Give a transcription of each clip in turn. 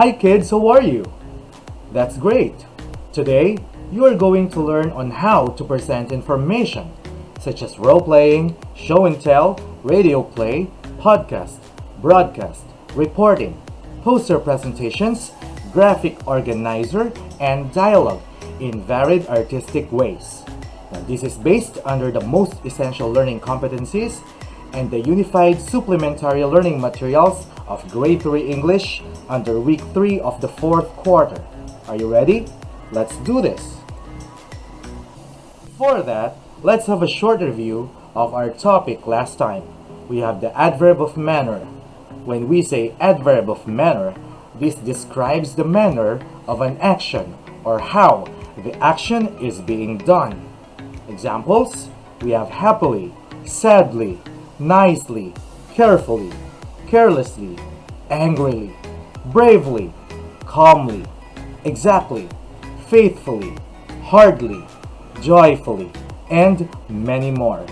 Hi kids, how are you? That's great! Today, you are going to learn on how to present information such as role-playing, show and tell, radio play, podcast, broadcast, reporting, poster presentations, graphic organizer, and dialogue in varied artistic ways. Now, this is based under the most essential learning competencies and the unified supplementary learning materials of Grade 3 English under Week 3 of the 4th quarter. Are you ready? Let's do this! For that, let's have a short review of our topic last time. We have the adverb of manner. When we say adverb of manner, this describes the manner of an action or how the action is being done. Examples, we have happily, sadly, nicely, carefully, carelessly, angrily, bravely, calmly, exactly, faithfully, hardly, joyfully, and many more.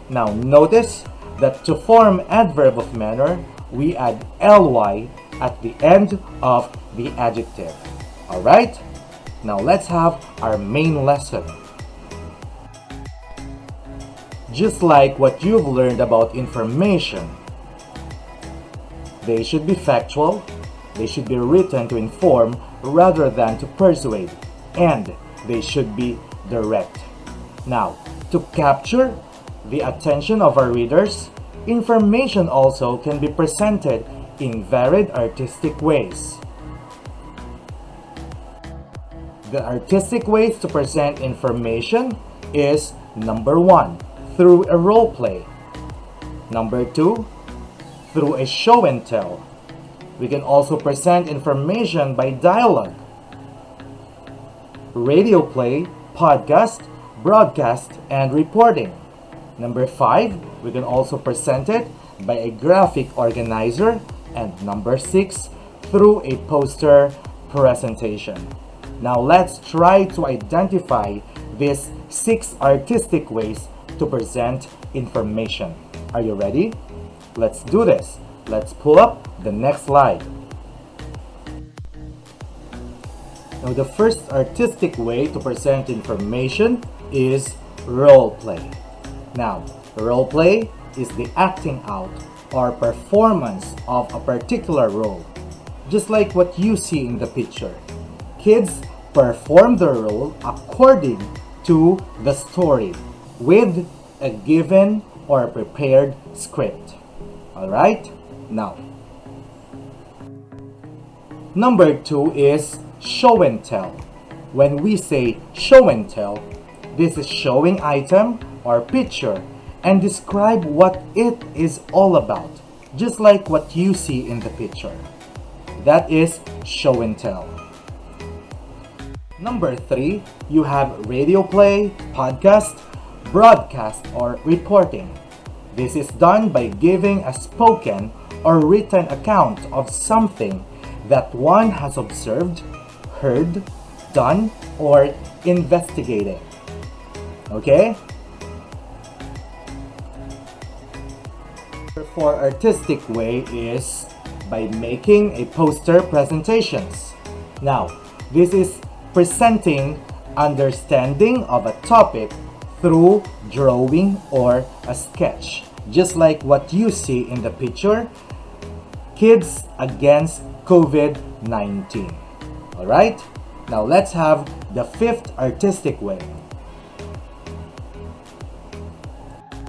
Now notice that to form adverb of manner, we add ly at the end of the adjective. Alright? Now let's have our main lesson. Just like what you've learned about information, they should be factual, they should be written to inform rather than to persuade, and they should be direct. Now, to capture the attention of our readers, information also can be presented in varied artistic ways. The artistic ways to present information is number 1, through a role play. Number 2, through a show and tell. We can also present information by dialogue. Radio play, podcast, broadcast, and reporting. Number 5, we can also present it by a graphic organizer. And number 6, through a poster presentation. Now let's try to identify these 6 artistic ways to present information. Are you ready? Let's do this. Let's pull up the next slide. Now the first artistic way to present information is role play. Now, role play is the acting out or performance of a particular role. Just like what you see in the picture. Kids perform their role according to the story with a given or prepared script. Alright? Now, number 2 is show and tell. When we say show and tell, this is showing item or picture and describe what it is all about, just like what you see in the picture. That is show and tell. Number 3, you have radio play, podcast, broadcast, or reporting. This is done by giving a spoken or written account of something that one has observed, heard, done, or investigated. Okay? For artistic way is by making a poster presentations. Now, this is presenting understanding of a topic through drawing or a sketch. Just like what you see in the picture, Kids Against COVID-19. Alright? Now let's have the 5th artistic way.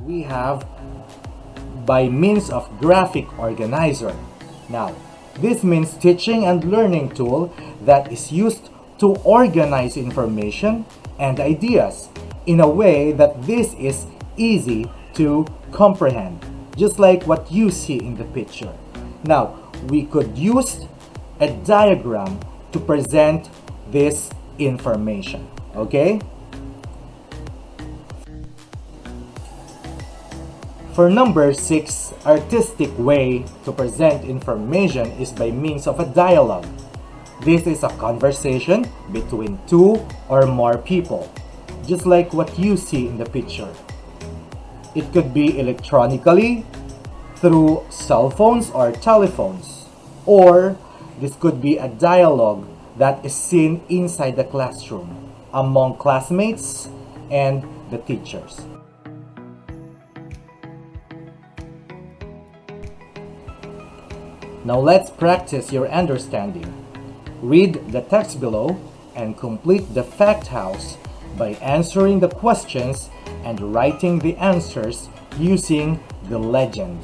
We have by means of graphic organizer. Now, this means teaching and learning tool that is used to organize information and ideas in a way that this is easy to comprehend, just like what you see in the picture. Now, we could use a diagram to present this information, okay? For number 6, artistic way to present information is by means of a dialogue. This is a conversation between 2 or more people, just like what you see in the picture. It could be electronically, through cell phones or telephones, or This could be a dialogue that is seen inside the classroom among classmates and the teachers. Now let's practice your understanding. Read the text below and complete the fact house by answering the questions and writing the answers using the legend.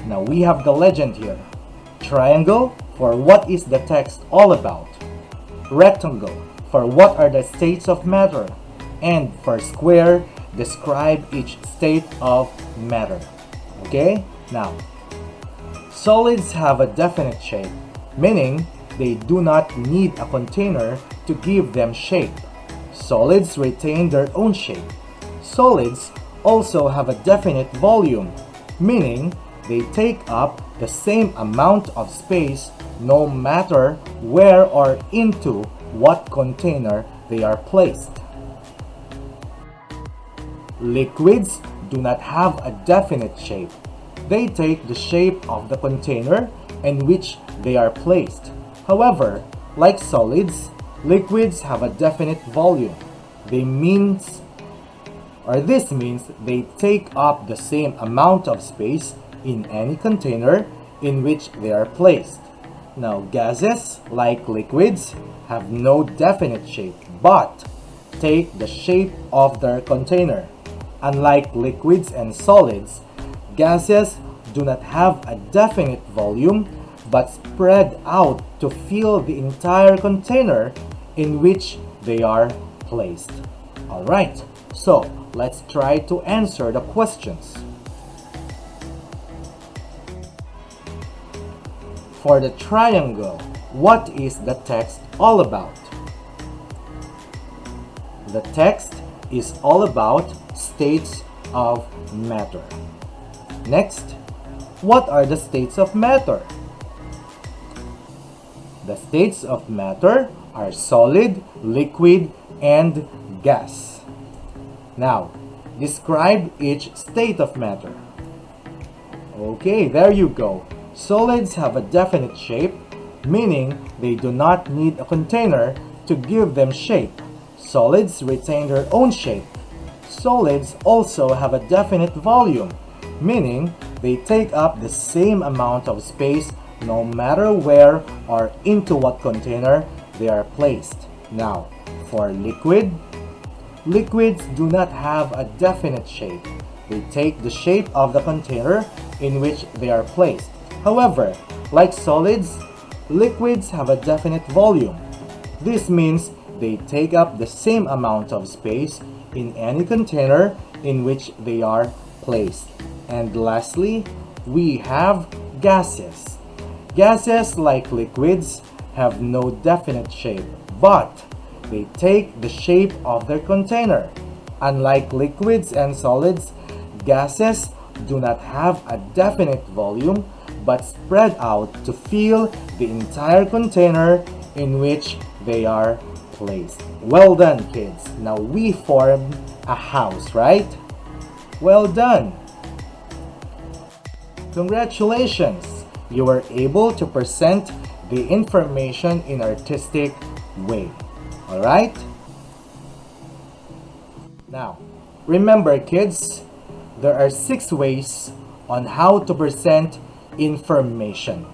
Now we have the legend here. Triangle for what is the text all about. Rectangle for what are the states of matter. And for square, describe each state of matter. Okay? Now, solids have a definite shape, meaning they do not need a container to give them shape. Solids retain their own shape. Solids also have a definite volume, meaning they take up the same amount of space no matter where or into what container they are placed. Liquids do not have a definite shape. They take the shape of the container in which they are placed. However, like solids, liquids have a definite volume. This means they take up the same amount of space in any container in which they are placed. Now, gases, like liquids, have no definite shape but take the shape of their container. Unlike liquids and solids, gases do not have a definite volume but spread out to fill the entire container in which they are placed. Alright, so let's try to answer the questions. For the triangle, what is the text all about? The text is all about states of matter. Next, what are the states of matter? The states of matter are solid, liquid, and gas. Now, describe each state of matter. Okay, there you go. Solids have a definite shape, meaning they do not need a container to give them shape. Solids retain their own shape. Solids also have a definite volume, meaning they take up the same amount of space no matter where or into what container they are placed. Now, for liquids do not have a definite shape. They take the shape of the container in which they are placed. However, like solids, liquids have a definite volume. This means they take up the same amount of space in any container in which they are placed. And lastly, we have gases. Gases, like liquids, have no definite shape, but they take the shape of their container. Unlike liquids and solids, gases do not have a definite volume but spread out to fill the entire container in which they are placed. Well done, kids. Now we formed a house, right? Well done. Congratulations. You were able to present the information in artistic way. All right? Now, remember, kids, there are 6 ways on how to present information.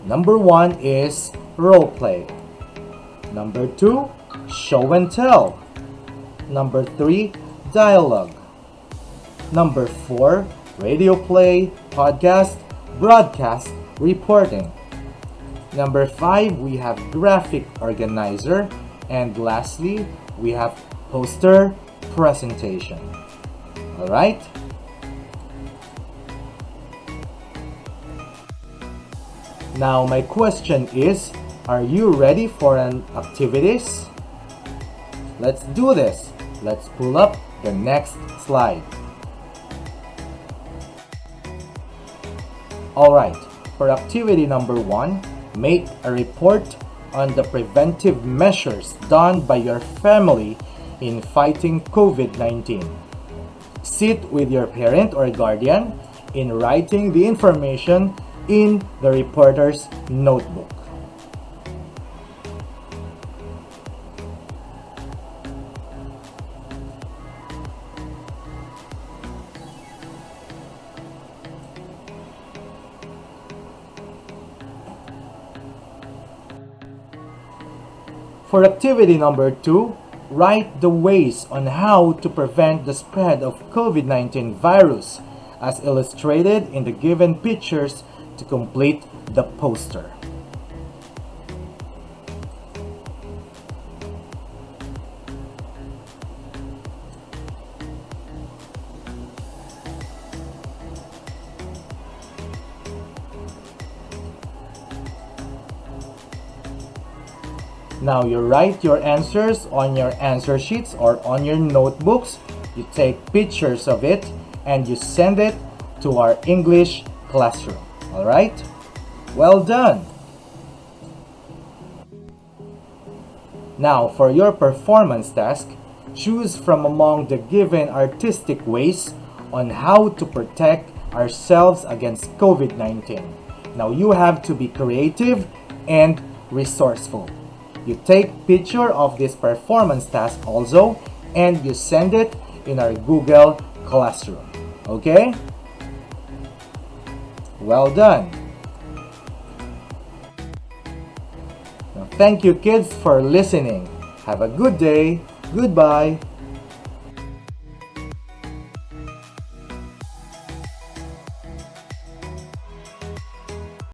Number 1 is role play. Number 2, show and tell. Number 3, dialogue. Number 4, radio play, podcast, broadcast, reporting. Number 5, we have graphic organizer. And lastly, we have poster presentation. Alright? Now my question is, are you ready for an activities? Let's do this. Let's pull up the next slide. Alright, for activity number 1, make a report on the preventive measures done by your family in fighting COVID-19. Sit with your parent or guardian in writing the information in the reporter's notebook. For activity number 2, write the ways on how to prevent the spread of COVID-19 virus as illustrated in the given pictures to complete the poster. Now you write your answers on your answer sheets or on your notebooks. You take pictures of it and you send it to our English classroom. Alright? Well done! Now for your performance task, choose from among the given artistic ways on how to protect ourselves against COVID-19. Now you have to be creative and resourceful. You take picture of this performance task also and you send it in our Google Classroom. Okay? Well done. Now, thank you kids for listening. Have a good day. Goodbye.